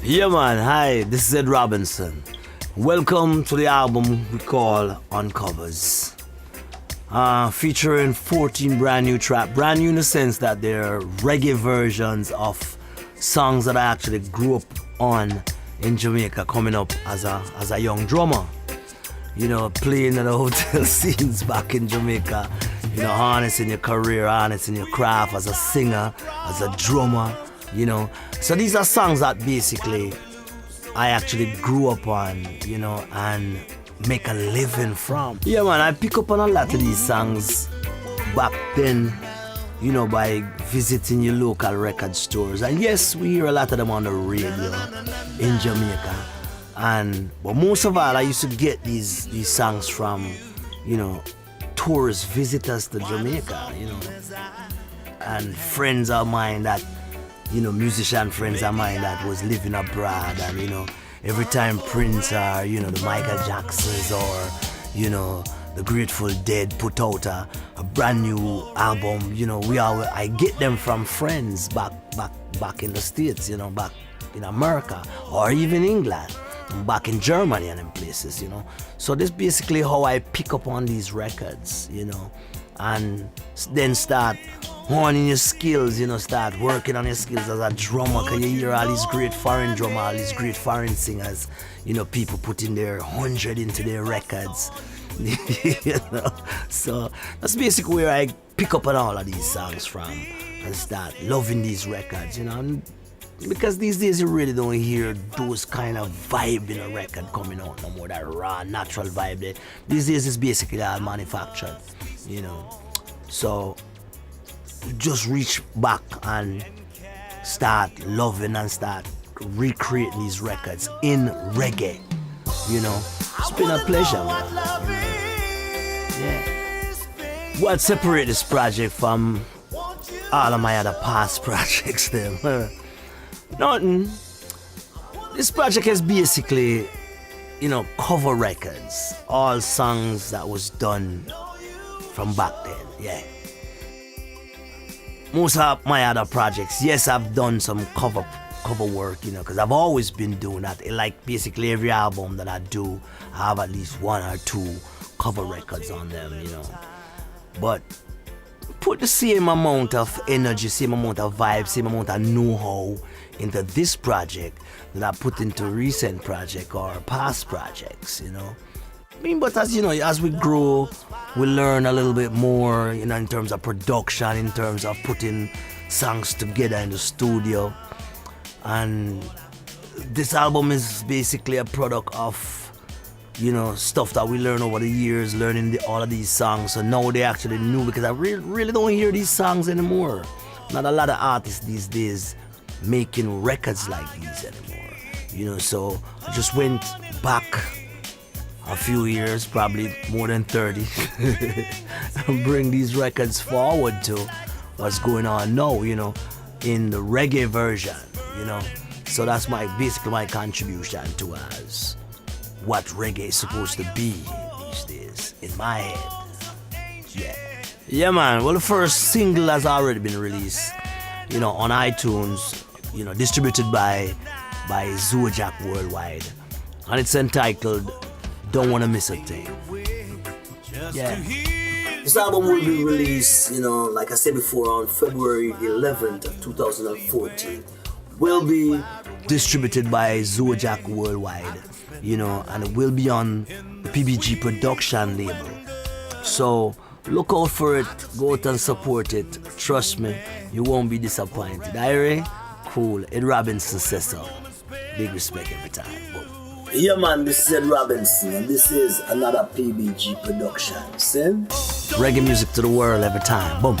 Yeah man, hi, this is Ed Robinson. Welcome to the album we call Uncovers. Featuring 14 brand new tracks, brand new in the sense that they're reggae versions of songs that I actually grew up on in Jamaica coming up as a young drummer. You know, playing at the hotel scenes back in Jamaica, you know, harnessing your career, harnessing your craft as a singer, as a drummer, you know. So these are songs that basically I actually grew up on, you know, and make a living from. Yeah man, I pick up on a lot of these songs back then, you know, by visiting your local record stores. And yes, we hear a lot of them on the radio in Jamaica. But most of all, I used to get these songs from, you know, tourists, visitors to Jamaica, you know, and friends of mine that, you know, musician friends of mine that was living abroad. And, you know, every time Prince or, you know, the Michael Jacksons or, you know, the Grateful Dead put out a brand new album, you know, I get them from friends back in the States, you know, back in America or even England, back in Germany and in places, you know. So this basically how I pick up on these records, you know, and then start honing your skills, you know, start working on your skills as a drummer, because you hear all these great foreign drummers, all these great foreign singers, you know, people putting their 100 into their records, you know. So that's basically where I pick up on all of these songs from and start loving these records, you know. And because these days you really don't hear those kind of vibe in a record coming out no more, that raw, natural vibe there. These days it's basically all manufactured, you know. So just reach back and start loving and start recreating these records in reggae, you know. It's been a pleasure, man. Yeah. What separates this project from all of my other past projects then? Nothing. This project is basically, you know, cover records, all songs that was done from back then, yeah. Most of my other projects, yes, I've done some cover work, you know, because I've always been doing that. Like basically every album that I do, I have at least one or two cover records on them, you know. But put the same amount of energy, same amount of vibe, same amount of know-how into this project that I put into recent project or past projects, you know. I mean, but as you know, as we grow, we learn a little bit more, you know, in terms of production, in terms of putting songs together in the studio. And this album is basically a product of, you know, stuff that we learned over the years, learning all of these songs. So now they actually new, because I really don't hear these songs anymore. Not a lot of artists these days making records like these anymore, you know. So I just went back a few years, probably more than 30, and bring these records forward to what's going on now, you know, in the reggae version, you know. So that's basically my contribution to as what reggae is supposed to be these days in my head. Yeah man, well, the first single has already been released, you know, on iTunes, you know, distributed by Zojak Worldwide, and it's entitled Don't Wanna Miss a Thing. Yeah. This album will be released, you know, like I said before, on February 11th of 2014. Will be distributed by Zojak Worldwide, you know, and it will be on the PBG production label. So look out for it, go out and support it. Trust me, you won't be disappointed. Irie? Cool. Ed Robinson says so. Big respect every time. Boom. Yeah man, this is Ed Robinson and this is another PBG production. See? Reggae music to the world every time. Boom.